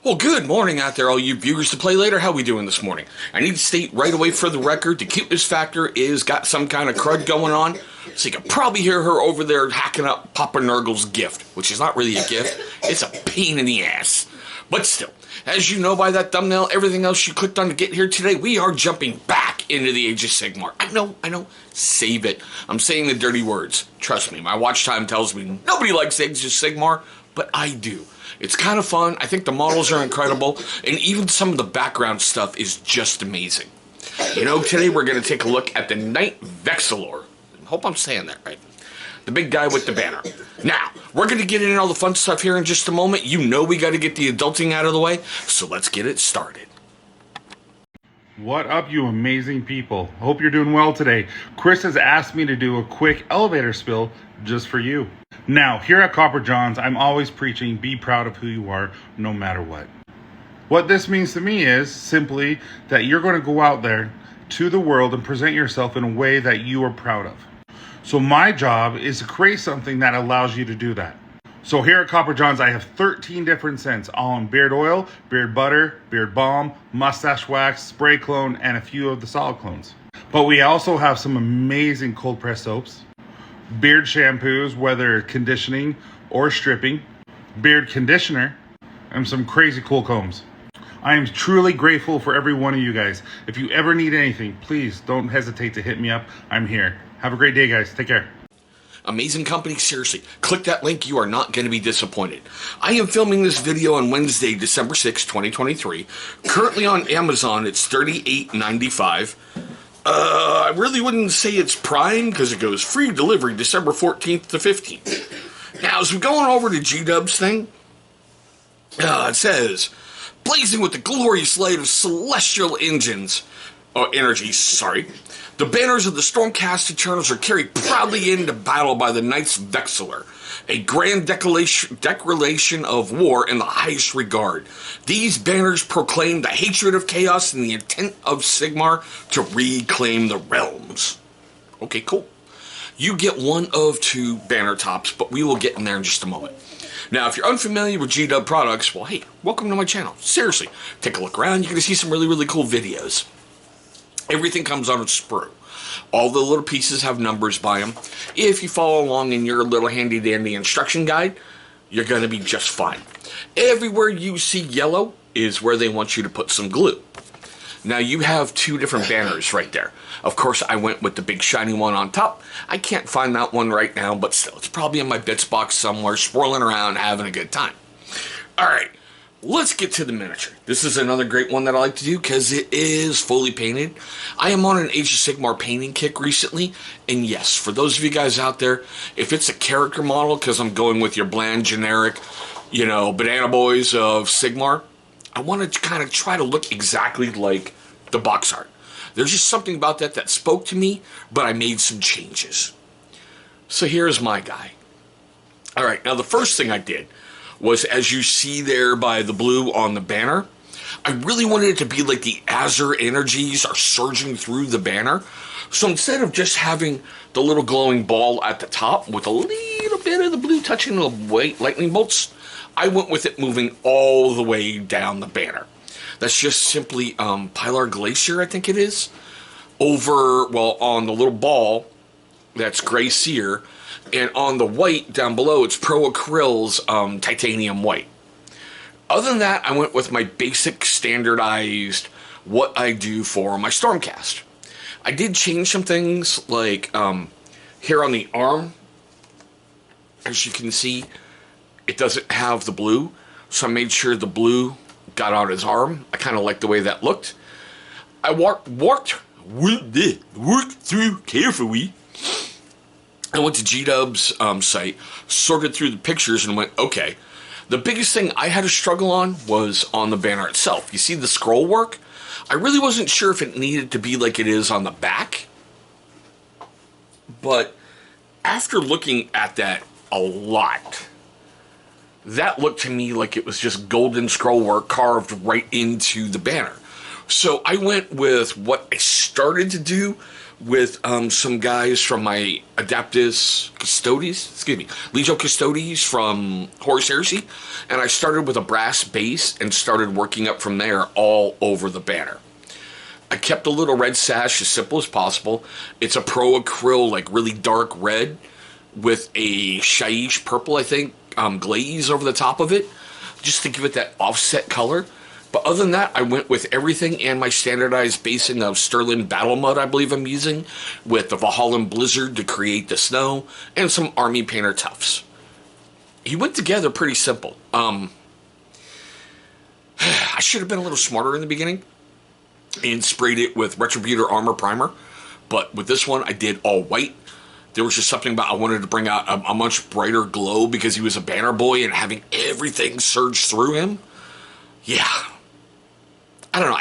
Well, good morning out there, all you viewers to play later. How we doing this morning? I need to state right away for the record, the cuteness factor is got some kind of crud going on. So you can probably hear her over there hacking up Papa Nurgle's gift, which is not really a gift. It's a pain in the ass. But still, as you know by that thumbnail, everything else you clicked on to get here today, we are jumping back into the Age of Sigmar. I know. Save it. I'm saying the dirty words. Trust me, my watch time tells me nobody likes Age of Sigmar, but I do. It's kind of fun. I think the models are incredible, and even some of the background stuff is just amazing. You know, today we're going to take a look at the Knight Vexillor. I hope I'm saying that right. The big guy with the banner. Now, we're going to get into all the fun stuff here in just a moment. You know we got to get the adulting out of the way, so let's get it started. What up, you amazing people? Hope you're doing well today. Chris has asked me to do a quick elevator spill just for you. Now, here at Copper Johns, I'm always preaching be proud of who you are, no matter what. What this means to me is simply that you're going to go out there to the world and present yourself in a way that you are proud of. So my job is to create something that allows you to do that. So here at Copper Johns, I have 13 different scents, all in beard oil, beard butter, beard balm, mustache wax, spray clone, and a few of the solid clones. But we also have some amazing cold press soaps, beard shampoos, whether conditioning or stripping, beard conditioner, and some crazy cool combs. I am truly grateful for every one of you guys. If you ever need anything, please don't hesitate to hit me up. I'm here. Have a great day, guys. Take care. Amazing company, seriously. Click that link, you are not going to be disappointed. I am filming this video on Wednesday, December 6, 2023. Currently on Amazon, it's $38.95. I really wouldn't say it's Prime, because it goes free delivery December 14th to 15th. Now, as we're going over to G-Dub's thing, it says, blazing with the glorious light of celestial energies, the banners of the Stormcast Eternals are carried proudly into battle by the Knights Vexillor, a grand declaration of war in the highest regard. These banners proclaim the hatred of chaos and the intent of Sigmar to reclaim the realms. Okay, cool. You get one of two banner tops, but we will get in there in just a moment. Now, if you're unfamiliar with G-Dub products, well, hey, welcome to my channel. Seriously, take a look around. You're going to see some really, really cool videos. Everything comes on a sprue. All the little pieces have numbers by them. If you follow along in your little handy-dandy instruction guide, you're going to be just fine. Everywhere you see yellow is where they want you to put some glue. Now, you have two different banners right there. Of course, I went with the big shiny one on top. I can't find that one right now, but still, it's probably in my bits box somewhere, swirling around, having a good time. All right. Let's get to the miniature. This is another great one that I like to do because it is fully painted. I am on an Age of Sigmar painting kick recently, and yes, for those of you guys out there, if it's a character model, because I'm going with your bland, generic, banana boys of Sigmar, I want to kind of try to look exactly like the box art. There's just something about that spoke to me, but I made some changes. So here's my guy. All right, now the first thing I did was, as you see there by the blue on the banner, I really wanted it to be like the Azure energies are surging through the banner. So instead of just having the little glowing ball at the top with a little bit of the blue touching the white lightning bolts, I went with it moving all the way down the banner. That's just simply Pilar Glacier, I think it is, on the little ball, that's Gray Seer. And on the white down below, it's Pro Acryl's titanium white. Other than that, I went with my basic standardized what I do for my Stormcast. I did change some things like here on the arm. As you can see, it doesn't have the blue. So I made sure the blue got on his arm. I kind of like the way that looked. I worked through carefully. I went to G-Dub's site, sorted through the pictures, and went, okay. The biggest thing I had to struggle on was on the banner itself. You see the scroll work? I really wasn't sure if it needed to be like it is on the back. But after looking at that a lot, that looked to me like it was just golden scroll work carved right into the banner. So I went with what I started to do with some guys from my Legio Custodes from Horus Heresy, and I started with a brass base and started working up from there all over the banner. I kept the little red sash as simple as possible. It's a pro acryl, like really dark red with a shaiish purple, I think, glaze over the top of it, just to give it that offset color. But other than that, I went with everything and my standardized basing of Sterling Battle Mud, I believe I'm using, with the Valhallan Blizzard to create the snow, and some Army Painter Tufts. He went together pretty simple. I should have been a little smarter in the beginning and sprayed it with Retributor Armor Primer, but with this one, I did all white. There was just something about I wanted to bring out a much brighter glow because he was a banner boy and having everything surge through him. Yeah. I don't know.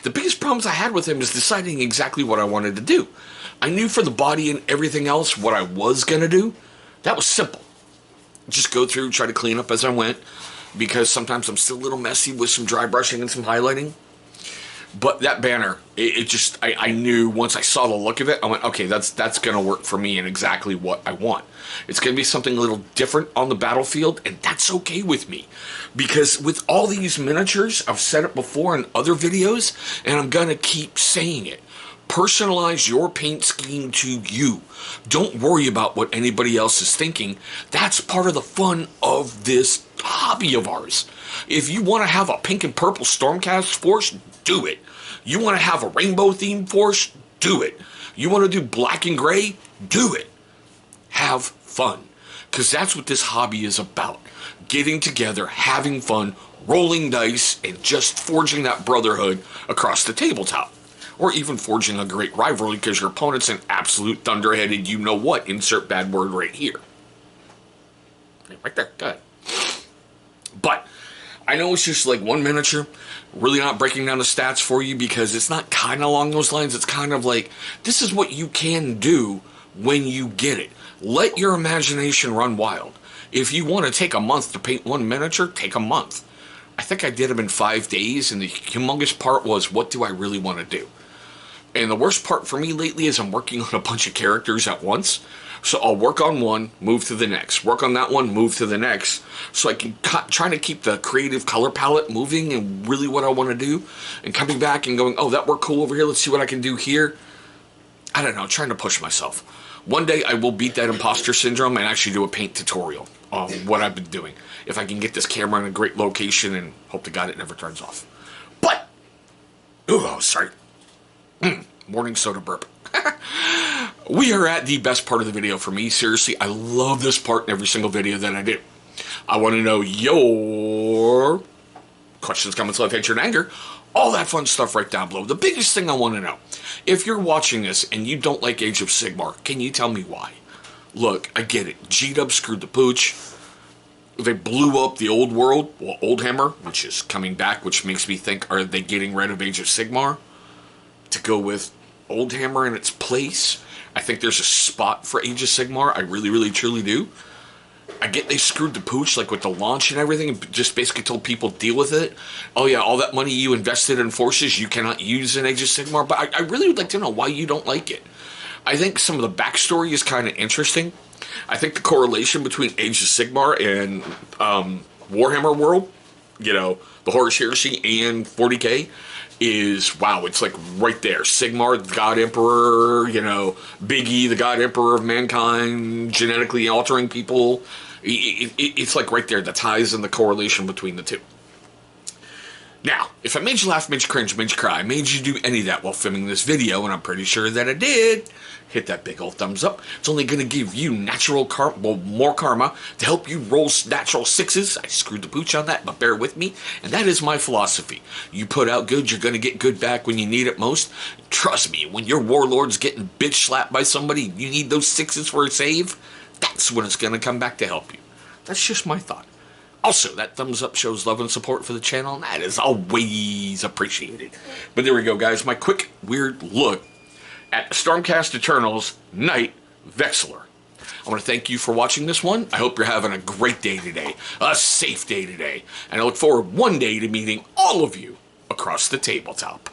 The biggest problems I had with him is deciding exactly what I wanted to do. I knew for the body and everything else what I was going to do. That was simple. Just go through, try to clean up as I went, because sometimes I'm still a little messy with some dry brushing and some highlighting. But that banner, I knew once I saw the look of it, I went, okay, that's going to work for me and exactly what I want. It's going to be something a little different on the battlefield, and that's okay with me. Because with all these miniatures, I've said it before in other videos, and I'm going to keep saying it. Personalize your paint scheme to you. Don't worry about what anybody else is thinking. That's part of the fun of this hobby of ours. If you want to have a pink and purple Stormcast force, do it. You want to have a rainbow themed force, do it. You want to do black and gray, do it. Have fun. Because that's what this hobby is about. Getting together, having fun, rolling dice, and just forging that brotherhood across the tabletop. Or even forging a great rivalry because your opponent's an absolute thunderheaded you-know-what. Insert bad word right here. Right there, go ahead. But I know it's just like one miniature. Really not breaking down the stats for you because it's not kind of along those lines. It's kind of like, this is what you can do when you get it. Let your imagination run wild. If you want to take a month to paint one miniature, take a month. I think I did them in 5 days, and the humongous part was, what do I really want to do? And the worst part for me lately is I'm working on a bunch of characters at once. So I'll work on one, move to the next. Work on that one, move to the next. So I can try to keep the creative color palette moving and really what I want to do. And coming back and going, oh, that worked cool over here. Let's see what I can do here. I don't know, trying to push myself. One day I will beat that imposter syndrome and actually do a paint tutorial on what I've been doing. If I can get this camera in a great location and hope to God it never turns off. But, sorry. Morning soda burp. We are at the best part of the video for me. Seriously, I love this part in every single video that I do. I want to know your questions, comments, love, hatred, and anger. All that fun stuff right down below. The biggest thing I want to know, if you're watching this and you don't like Age of Sigmar, can you tell me why? Look, I get it. G-Dub screwed the pooch. They blew up the old world, well, Oldhammer, which is coming back, which makes me think, are they getting rid of Age of Sigmar to go with Oldhammer in its place? I think there's a spot for Age of Sigmar. I really, really, truly do. I get they screwed the pooch, like with the launch and everything, and just basically told people deal with it. Oh yeah, all that money you invested in forces you cannot use in Age of Sigmar. But I really would like to know why you don't like it. I think some of the backstory is kind of interesting. I think the correlation between Age of Sigmar and Warhammer World, the Horus Heresy and 40k, is, wow, it's like right there. Sigmar, the God Emperor, Big E, the God Emperor of mankind, genetically altering people. It's like right there, the ties and the correlation between the two. Now, if I made you laugh, made you cringe, made you cry, made you do any of that while filming this video, and I'm pretty sure that I did, hit that big old thumbs up. It's only going to give you more karma to help you roll natural sixes. I screwed the pooch on that, but bear with me. And that is my philosophy. You put out good, you're going to get good back when you need it most. Trust me, when your warlord's getting bitch slapped by somebody, you need those sixes for a save, that's when it's going to come back to help you. That's just my thought. Also, that thumbs up shows love and support for the channel, and that is always appreciated. But there we go, guys. My quick, weird look at Stormcast Eternals Knight Vexillor. I want to thank you for watching this one. I hope you're having a great day today, a safe day today, and I look forward one day to meeting all of you across the tabletop.